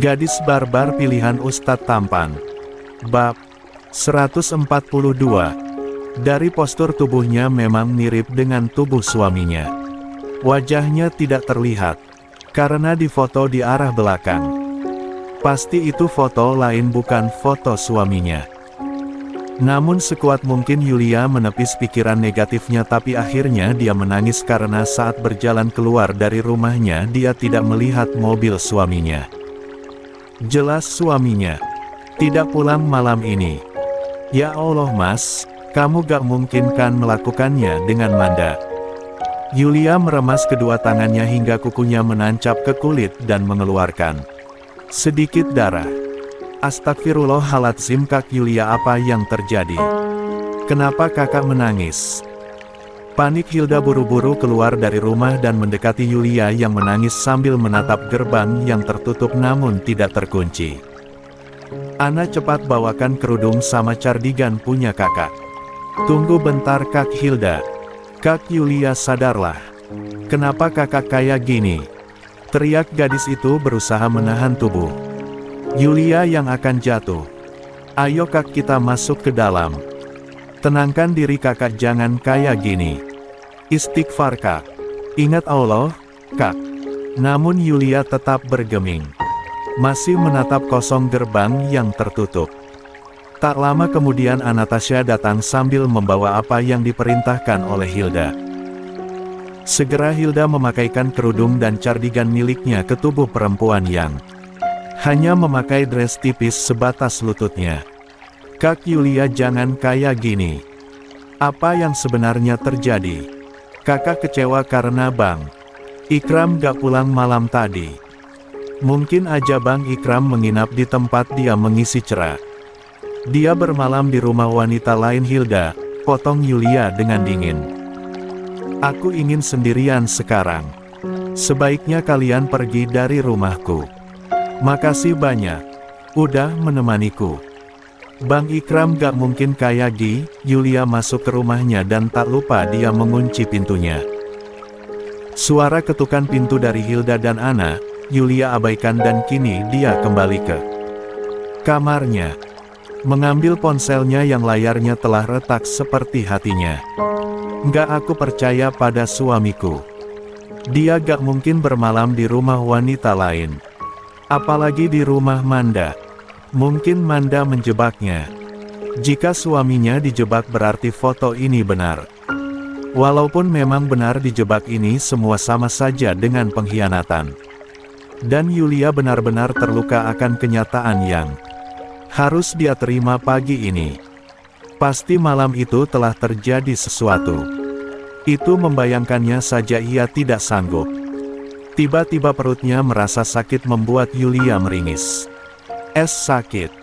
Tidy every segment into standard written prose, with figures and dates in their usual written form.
Gadis barbar pilihan Ustadz tampan. Bab 142. Dari postur tubuhnya memang mirip dengan tubuh suaminya. Wajahnya tidak terlihat, karena difoto di arah belakang. Pasti itu foto lain, bukan foto suaminya. Namun sekuat mungkin Yulia menepis pikiran negatifnya, tapi akhirnya dia menangis karena saat berjalan keluar dari rumahnya dia tidak melihat mobil suaminya. Jelas suaminya tidak pulang malam ini. Ya Allah Mas, kamu gak mungkin kan melakukannya dengan Manda. Yulia meremas kedua tangannya hingga kukunya menancap ke kulit dan mengeluarkan sedikit darah. Astagfirullahaladzim Kak Yulia, apa yang terjadi? Kenapa kakak menangis? Panik Hilda buru-buru keluar dari rumah dan mendekati Yulia yang menangis sambil menatap gerbang yang tertutup namun tidak terkunci. Ana, cepat bawakan kerudung sama cardigan punya kakak. Tunggu bentar Kak Hilda. Kak Yulia, sadarlah. Kenapa kakak kayak gini? Teriak gadis itu berusaha menahan tubuh Yulia yang akan jatuh. Ayo Kak, kita masuk ke dalam. Tenangkan diri kakak, jangan kayak gini. Istighfar Kak. Ingat Allah, Kak. Namun Yulia tetap bergeming. Masih menatap kosong gerbang yang tertutup. Tak lama kemudian Anastasia datang sambil membawa apa yang diperintahkan oleh Hilda. Segera Hilda memakaikan kerudung dan cardigan miliknya ke tubuh perempuan yang hanya memakai dress tipis sebatas lututnya. Kak Yulia, jangan kayak gini. Apa yang sebenarnya terjadi? Kakak kecewa karena Bang Ikram gak pulang malam tadi. Mungkin aja Bang Ikram menginap di tempat dia mengisi cerak. Dia bermalam di rumah wanita lain. Hilda, potong Yulia dengan dingin. Aku ingin sendirian sekarang. Sebaiknya kalian pergi dari rumahku. Makasih banyak udah menemaniku. Bang Ikram gak mungkin kayak gini. Yulia masuk ke rumahnya dan tak lupa dia mengunci pintunya. Suara ketukan pintu dari Hilda dan Ana, Yulia abaikan dan kini dia kembali ke kamarnya. Mengambil ponselnya yang layarnya telah retak seperti hatinya. Nggak, aku percaya pada suamiku. Dia gak mungkin bermalam di rumah wanita lain. Apalagi di rumah Manda. Mungkin Manda menjebaknya. Jika suaminya dijebak berarti foto ini benar. Walaupun memang benar dijebak, ini semua sama saja dengan pengkhianatan. Dan Yulia benar-benar terluka akan kenyataan yang harus dia terima pagi ini. Pasti malam itu telah terjadi sesuatu. Itu membayangkannya saja ia tidak sanggup. Tiba-tiba perutnya merasa sakit membuat Yulia meringis. Sakit.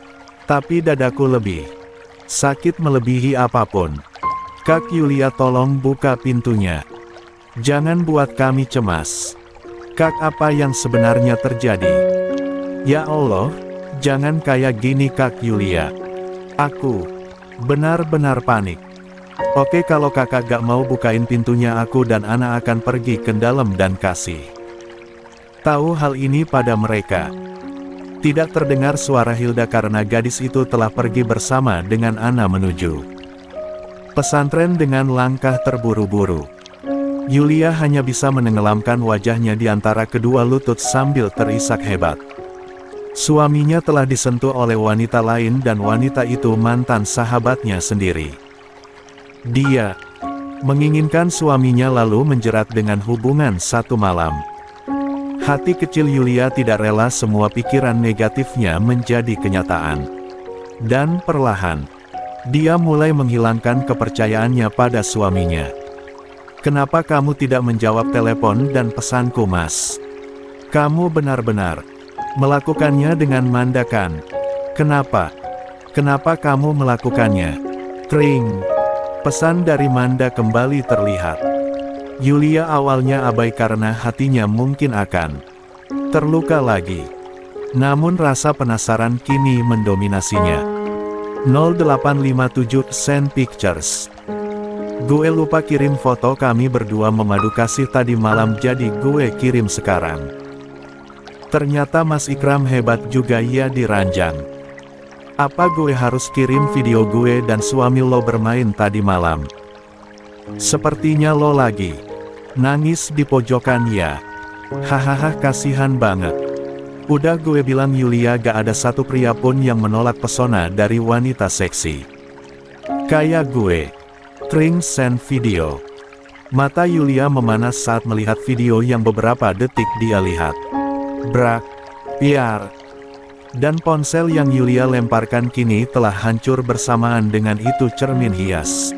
Tapi dadaku lebih sakit melebihi apapun. Kak Yulia, tolong buka pintunya. Jangan buat kami cemas. Kak, apa yang sebenarnya terjadi? Ya Allah, jangan kayak gini Kak Yulia. Aku benar-benar panik. Oke, kalau kakak gak mau bukain pintunya, aku dan Ana akan pergi ke dalam dan kasih tahu hal ini pada mereka. Tidak terdengar suara Hilda karena gadis itu telah pergi bersama dengan Ana menuju pesantren dengan langkah terburu-buru. Yulia hanya bisa menenggelamkan wajahnya di antara kedua lutut sambil terisak hebat. Suaminya telah disentuh oleh wanita lain dan wanita itu mantan sahabatnya sendiri. Dia menginginkan suaminya lalu menjerat dengan hubungan satu malam. Hati kecil Yulia tidak rela semua pikiran negatifnya menjadi kenyataan. Dan perlahan, dia mulai menghilangkan kepercayaannya pada suaminya. Kenapa kamu tidak menjawab telepon dan pesanku, Mas? Kamu benar-benar melakukannya dengan Manda kan? Kenapa? Kenapa kamu melakukannya? Kring. Pesan dari Manda kembali terlihat. Yulia awalnya abai karena hatinya mungkin akan terluka lagi. Namun rasa penasaran kini mendominasinya. 0857 Send Pictures. Gue lupa kirim foto kami berdua memadu kasih tadi malam, jadi gue kirim sekarang. Ternyata Mas Ikram hebat juga ya di ranjang. Apa gue harus kirim video gue dan suami lo bermain tadi malam? Sepertinya lo lagi nangis di pojokan ya. Hahaha, kasihan banget. Udah gue bilang Yulia gak ada satu pria pun yang menolak pesona dari wanita seksi kayak gue. Tring send video. Mata Yulia memanas saat melihat video yang beberapa detik dia lihat. Brak, piar. Dan ponsel yang Yulia lemparkan kini telah hancur bersamaan dengan itu cermin hias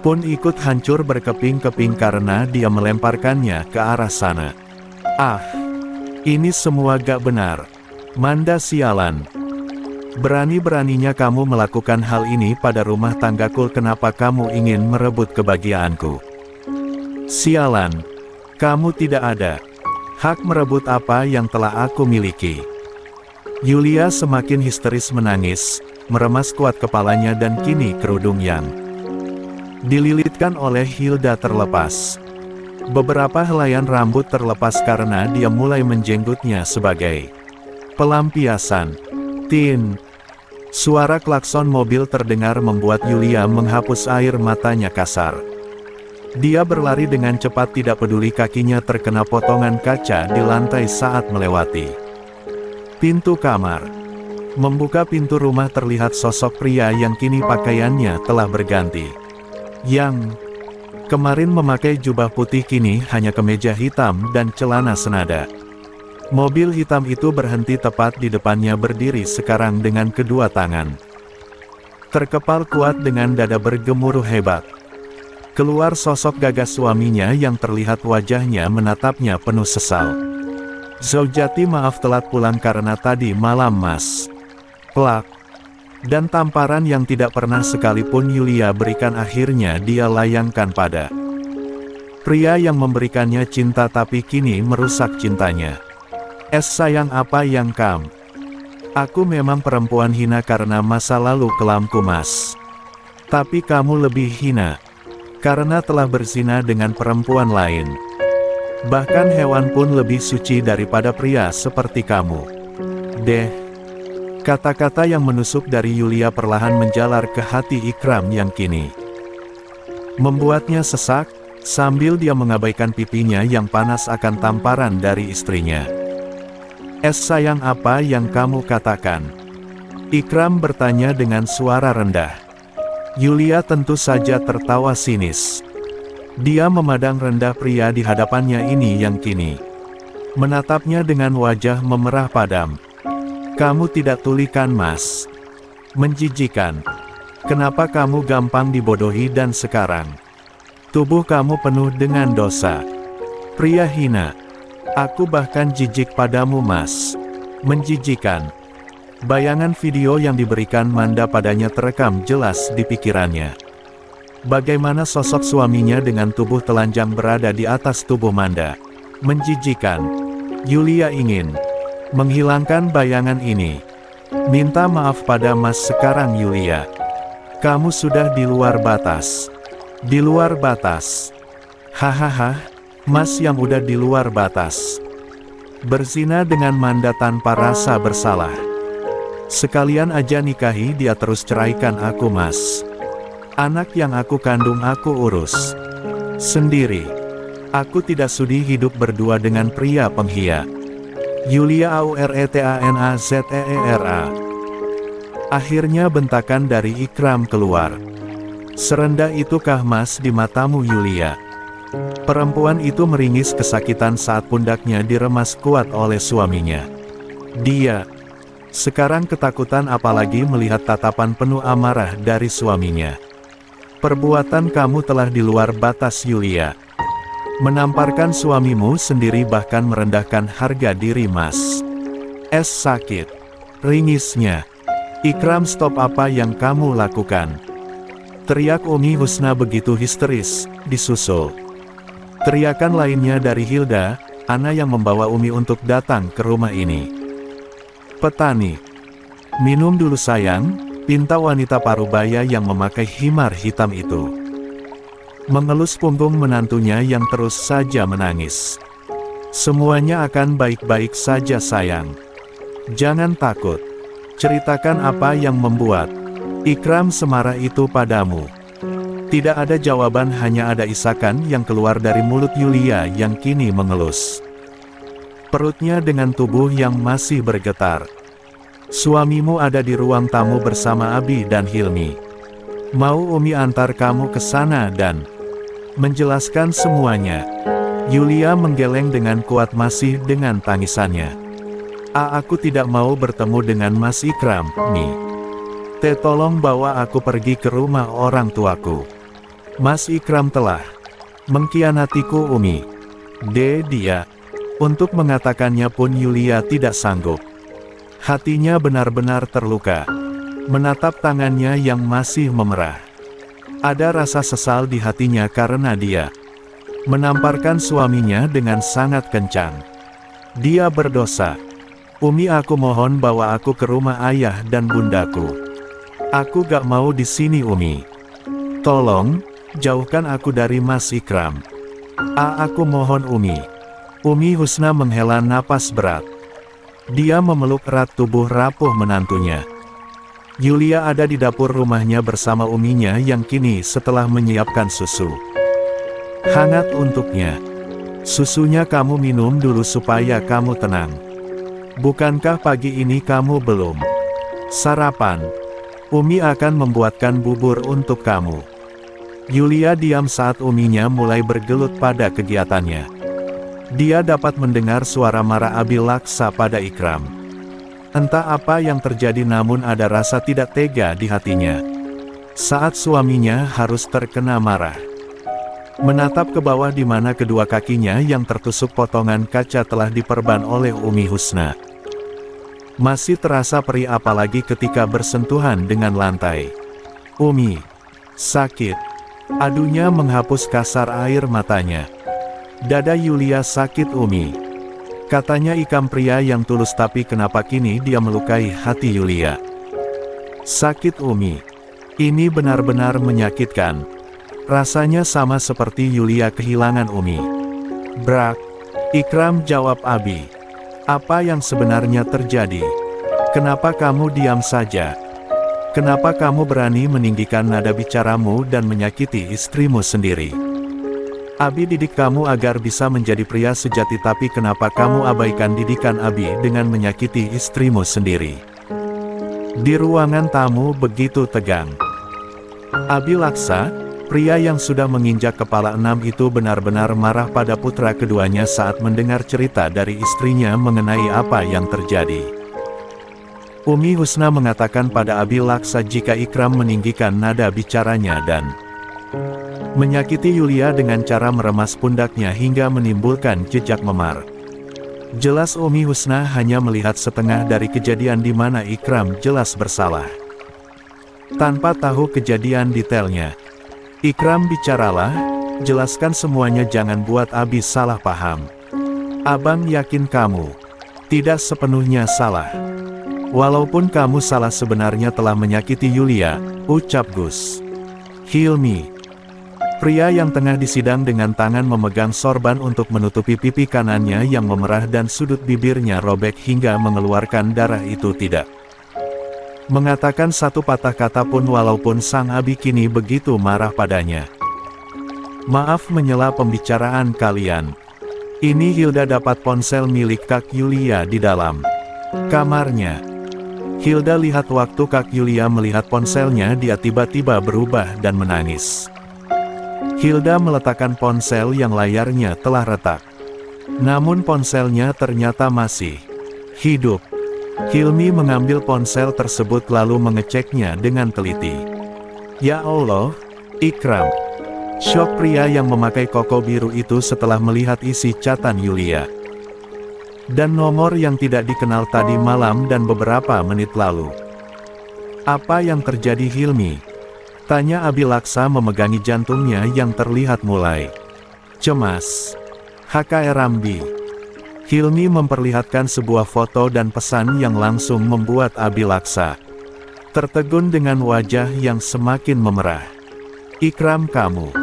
pun ikut hancur berkeping-keping karena dia melemparkannya ke arah sana. Ah, ini semua gak benar. Manda sialan. Berani-beraninya kamu melakukan hal ini pada rumah tanggaku, kenapa kamu ingin merebut kebahagiaanku? Sialan. Kamu tidak ada hak merebut apa yang telah aku miliki. Yulia semakin histeris menangis, meremas kuat kepalanya dan kini kerudung yang dililitkan oleh Hilda terlepas. Beberapa helaian rambut terlepas karena dia mulai menjenggotnya sebagai pelampiasan. Tin. Suara klakson mobil terdengar membuat Yulia menghapus air matanya kasar. Dia berlari dengan cepat, tidak peduli kakinya terkena potongan kaca di lantai saat melewati pintu kamar. Membuka pintu rumah terlihat sosok pria yang kini pakaiannya telah berganti. Yang kemarin memakai jubah putih kini hanya kemeja hitam dan celana senada. Mobil hitam itu berhenti tepat di depannya, berdiri sekarang dengan kedua tangan terkepal kuat dengan dada bergemuruh hebat. Keluar sosok gagah suaminya yang terlihat wajahnya menatapnya penuh sesal. Zaujati, maaf telat pulang karena tadi malam Mas. Plak. Dan tamparan yang tidak pernah sekalipun Yulia berikan akhirnya dia layangkan pada pria yang memberikannya cinta tapi kini merusak cintanya. Sayang, apa yang aku memang perempuan hina karena masa lalu kelamku Mas. Tapi kamu lebih hina karena telah berzina dengan perempuan lain. Bahkan hewan pun lebih suci daripada pria seperti kamu. Deh. Kata-kata yang menusuk dari Yulia perlahan menjalar ke hati Ikram yang kini membuatnya sesak, sambil dia mengabaikan pipinya yang panas akan tamparan dari istrinya. Sayang, apa yang kamu katakan? Ikram bertanya dengan suara rendah. Yulia tentu saja tertawa sinis. Dia memandang rendah pria di hadapannya ini yang kini menatapnya dengan wajah memerah padam. Kamu tidak tuli kan Mas? Menjijikan. Kenapa kamu gampang dibodohi dan sekarang tubuh kamu penuh dengan dosa? Pria hina. Aku bahkan jijik padamu Mas. Menjijikan. Bayangan video yang diberikan Manda padanya terekam jelas di pikirannya. Bagaimana sosok suaminya dengan tubuh telanjang berada di atas tubuh Manda. Menjijikan. Yulia ingin menghilangkan bayangan ini. Minta maaf pada Mas sekarang Yulia. Kamu sudah di luar batas. Di luar batas. Hahaha, Mas yang udah di luar batas. Berzina dengan Manda tanpa rasa bersalah. Sekalian aja nikahi dia, terus ceraikan aku Mas. Anak yang aku kandung aku urus sendiri. Aku tidak sudi hidup berdua dengan pria penghia. Yulia Auretanazera. Akhirnya bentakan dari Ikram keluar. Serendah itukah Mas di matamu Yulia? Perempuan itu meringis kesakitan saat pundaknya diremas kuat oleh suaminya. Dia sekarang ketakutan apalagi melihat tatapan penuh amarah dari suaminya. Perbuatan kamu telah di luar batas Yulia. Menamparkan suamimu sendiri, bahkan merendahkan harga diri Mas. Sakit. Ringisnya. Ikram, stop, apa yang kamu lakukan? Teriak Umi Husna begitu histeris, disusul teriakan lainnya dari Hilda, Ana yang membawa Umi untuk datang ke rumah ini. Petani. Minum dulu sayang, pinta wanita parubaya yang memakai himar hitam itu. Mengelus punggung menantunya yang terus saja menangis. Semuanya akan baik-baik saja sayang. Jangan takut. Ceritakan apa yang membuat Ikram semarah itu padamu. Tidak ada jawaban, hanya ada isakan yang keluar dari mulut Yulia yang kini mengelus. Perutnya dengan tubuh yang masih bergetar. Suamimu ada di ruang tamu bersama Abi dan Hilmi. Mau Umi antar kamu ke sana dan menjelaskan semuanya. Yulia menggeleng dengan kuat masih dengan tangisannya. Aku tidak mau bertemu dengan Mas Ikram, Mi. Tolong bawa aku pergi ke rumah orang tuaku. Mas Ikram telah mengkhianatiku Umi. Dia. Untuk mengatakannya pun Yulia tidak sanggup. Hatinya benar-benar terluka. Menatap tangannya yang masih memerah. Ada rasa sesal di hatinya karena dia menamparkan suaminya dengan sangat kencang. Dia berdosa. Umi, aku mohon bawa aku ke rumah ayah dan bundaku. Aku gak mau di sini Umi. Tolong, jauhkan aku dari Mas Ikram. Aku mohon Umi. Umi Husna menghela napas berat. Dia memeluk erat tubuh rapuh menantunya. Yulia ada di dapur rumahnya bersama uminya yang kini setelah menyiapkan susu hangat untuknya. Susunya kamu minum dulu supaya kamu tenang. Bukankah pagi ini kamu belum sarapan? Umi akan membuatkan bubur untuk kamu. Yulia diam saat uminya mulai bergelut pada kegiatannya. Dia dapat mendengar suara marah Abi Laksa pada Ikram. Entah apa yang terjadi, namun ada rasa tidak tega di hatinya saat suaminya harus terkena marah. Menatap ke bawah di mana kedua kakinya yang tertusuk potongan kaca telah diperban oleh Umi Husna. Masih terasa perih apalagi ketika bersentuhan dengan lantai. Umi, sakit. Adunya menghapus kasar air matanya. Dada Yulia sakit Umi. Katanya Ikam, pria yang tulus, tapi kenapa kini dia melukai hati Yulia? Sakit Umi. Ini benar-benar menyakitkan. Rasanya sama seperti Yulia kehilangan Umi. Brak. Ikram, jawab Abi. Apa yang sebenarnya terjadi? Kenapa kamu diam saja? Kenapa kamu berani meninggikan nada bicaramu dan menyakiti istrimu sendiri? Abi didik kamu agar bisa menjadi pria sejati, tapi kenapa kamu abaikan didikan Abi dengan menyakiti istrimu sendiri? Di ruangan tamu begitu tegang. Abi Laksa, pria yang sudah menginjak kepala 6 itu, benar-benar marah pada putra keduanya saat mendengar cerita dari istrinya mengenai apa yang terjadi. Umi Husna mengatakan pada Abi Laksa jika Ikram meninggikan nada bicaranya dan menyakiti Yulia dengan cara meremas pundaknya hingga menimbulkan jejak memar. Jelas Umi Husna hanya melihat setengah dari kejadian di mana Ikram jelas bersalah. Tanpa tahu kejadian detailnya. Ikram, bicaralah, jelaskan semuanya, jangan buat Abi salah paham. Abang yakin kamu tidak sepenuhnya salah. Walaupun kamu salah, sebenarnya telah menyakiti Yulia, ucap Gus Hilmi. Pria yang tengah disidang dengan tangan memegang sorban untuk menutupi pipi kanannya yang memerah dan sudut bibirnya robek hingga mengeluarkan darah itu tidak mengatakan satu patah kata pun walaupun sang Abi kini begitu marah padanya. Maaf menyela pembicaraan kalian. Ini Hilda dapat ponsel milik Kak Yulia di dalam kamarnya. Hilda lihat waktu Kak Yulia melihat ponselnya, dia tiba-tiba berubah dan menangis. Hilda meletakkan ponsel yang layarnya telah retak. Namun ponselnya ternyata masih hidup. Hilmi mengambil ponsel tersebut lalu mengeceknya dengan teliti. Ya Allah, Ikram. Syok pria yang memakai koko biru itu setelah melihat isi chatan Yulia. Dan nomor yang tidak dikenal tadi malam dan beberapa menit lalu. Apa yang terjadi Hilmi? Tanya Abi Laksa memegangi jantungnya yang terlihat mulai cemas. HKR Rambi. Hilmi memperlihatkan sebuah foto dan pesan yang langsung membuat Abi Laksa tertegun dengan wajah yang semakin memerah. Ikram, kamu.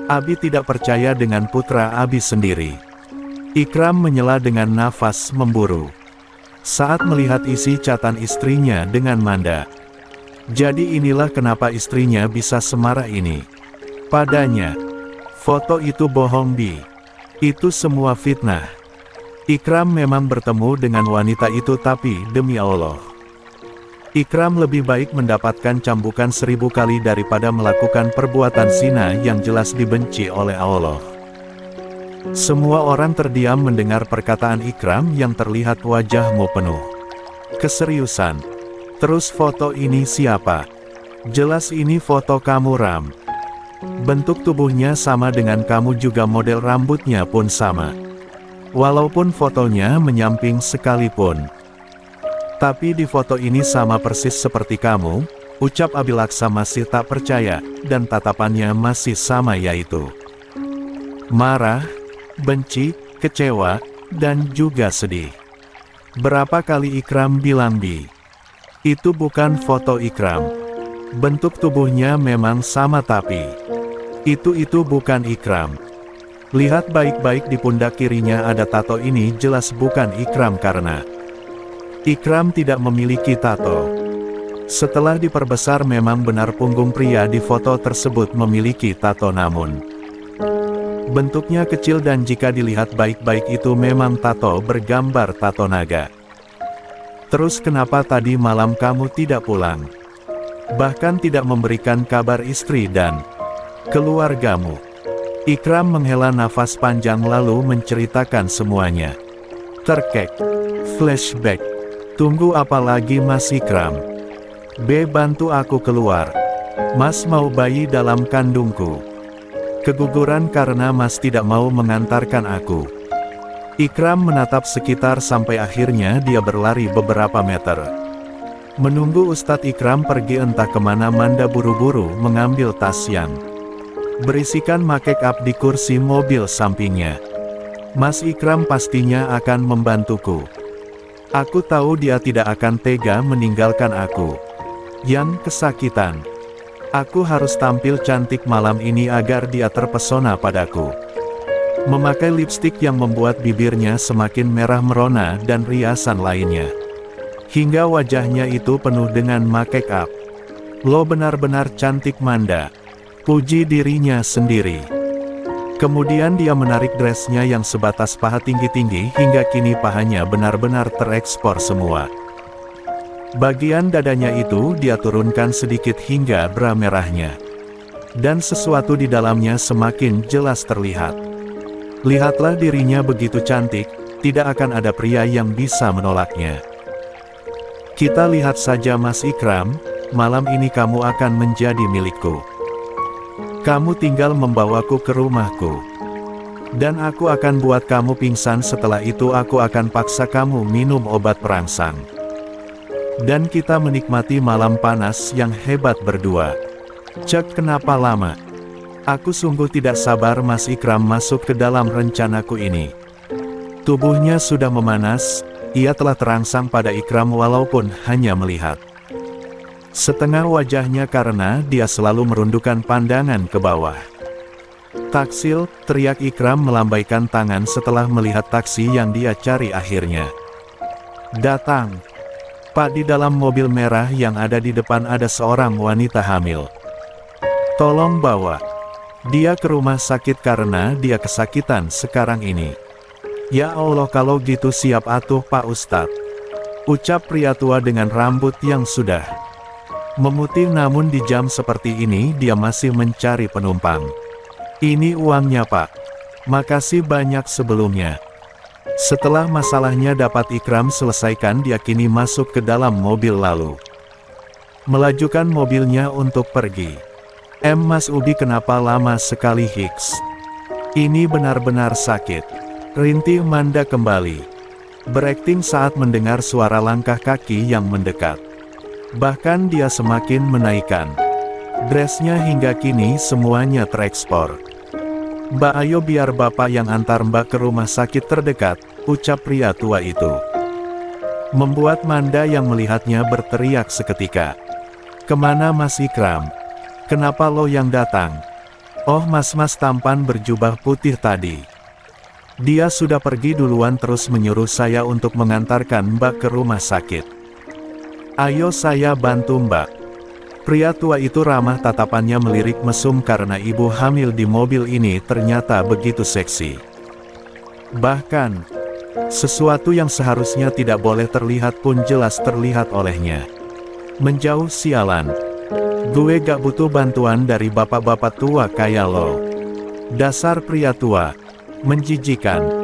Abi tidak percaya dengan putra Abi sendiri. Ikram menyela dengan nafas memburu saat melihat isi catatan istrinya dengan Manda. Jadi inilah kenapa istrinya bisa semarah ini padanya. Foto itu bohong Bi. Itu semua fitnah. Ikram memang bertemu dengan wanita itu, tapi demi Allah, Ikram lebih baik mendapatkan cambukan 1000 kali daripada melakukan perbuatan zina yang jelas dibenci oleh Allah. Semua orang terdiam mendengar perkataan Ikram yang terlihat wajahmu penuh keseriusan. Terus foto ini siapa? Jelas ini foto kamu Ram. Bentuk tubuhnya sama dengan kamu juga, model rambutnya pun sama. Walaupun fotonya menyamping sekalipun. Tapi di foto ini sama persis seperti kamu, ucap Abilaksa masih tak percaya, dan tatapannya masih sama, yaitu marah, benci, kecewa, dan juga sedih. Berapa kali Ikram bilang Bi, itu bukan foto Ikram. Bentuk tubuhnya memang sama tapi itu bukan Ikram. Lihat baik-baik di pundak kirinya ada tato, ini jelas bukan Ikram karena Ikram tidak memiliki tato. Setelah diperbesar memang benar punggung pria di foto tersebut memiliki tato, namun bentuknya kecil dan jika dilihat baik-baik itu memang tato bergambar tato naga. Terus kenapa tadi malam kamu tidak pulang? Bahkan tidak memberikan kabar istri dan keluargamu. Ikram menghela nafas panjang lalu menceritakan semuanya. Terkek. Flashback. Tunggu apa lagi Mas Ikram? B. Bantu aku keluar. Mas mau bayi dalam kandungku. Keguguran karena Mas tidak mau mengantarkan aku. Ikram menatap sekitar sampai akhirnya dia berlari beberapa meter. Menunggu Ustadz Ikram pergi entah kemana, Manda buru-buru mengambil tas yang berisikan make up di kursi mobil sampingnya. Mas Ikram pastinya akan membantuku. Aku tahu dia tidak akan tega meninggalkan aku yang kesakitan. Aku harus tampil cantik malam ini agar dia terpesona padaku. Memakai lipstik yang membuat bibirnya semakin merah merona dan riasan lainnya. Hingga wajahnya itu penuh dengan make up. Lo benar-benar cantik Manda. Puji dirinya sendiri. Kemudian dia menarik dressnya yang sebatas paha tinggi-tinggi hingga kini pahanya benar-benar terekspor semua. Bagian dadanya itu dia turunkan sedikit hingga bra merahnya. Dan sesuatu di dalamnya semakin jelas terlihat. Lihatlah dirinya begitu cantik, tidak akan ada pria yang bisa menolaknya. Kita lihat saja Mas Ikram, malam ini kamu akan menjadi milikku. Kamu tinggal membawaku ke rumahku. Dan aku akan buat kamu pingsan, setelah itu aku akan paksa kamu minum obat perangsang. Dan kita menikmati malam panas yang hebat berdua. Cek kenapa lama? Aku sungguh tidak sabar Mas Ikram masuk ke dalam rencanaku ini. Tubuhnya sudah memanas. Ia telah terangsang pada Ikram walaupun hanya melihat setengah wajahnya karena dia selalu merundukkan pandangan ke bawah. Taksil, teriak Ikram melambaikan tangan setelah melihat taksi yang dia cari akhirnya datang. Pak, di dalam mobil merah yang ada di depan ada seorang wanita hamil. Tolong bawa dia ke rumah sakit karena dia kesakitan sekarang ini. Ya Allah, kalau gitu siap atuh Pak Ustadz, ucap pria tua dengan rambut yang sudah memutih, namun di jam seperti ini dia masih mencari penumpang. Ini uangnya Pak. Makasih banyak sebelumnya. Setelah masalahnya dapat Ikram selesaikan, dia kini masuk ke dalam mobil lalu melajukan mobilnya untuk pergi. Mas Ubi, kenapa lama sekali Hicks? Ini benar-benar sakit. Rintih Manda kembali berakting saat mendengar suara langkah kaki yang mendekat. Bahkan dia semakin menaikkan dressnya hingga kini semuanya terekspor. Mbak, ayo biar bapak yang antar mbak ke rumah sakit terdekat, ucap pria tua itu. Membuat Manda yang melihatnya berteriak seketika. Kemana Mas Ikram? Kenapa lo yang datang? Oh, mas-mas tampan berjubah putih tadi. Dia sudah pergi duluan terus menyuruh saya untuk mengantarkan Mbak ke rumah sakit. Ayo saya bantu Mbak. Pria tua itu ramah, tatapannya melirik mesum karena ibu hamil di mobil ini ternyata begitu seksi. Bahkan, sesuatu yang seharusnya tidak boleh terlihat pun jelas terlihat olehnya. Menjauh sialan. Gue gak butuh bantuan dari bapak-bapak tua kayak lo. Dasar pria tua. Menjijikan.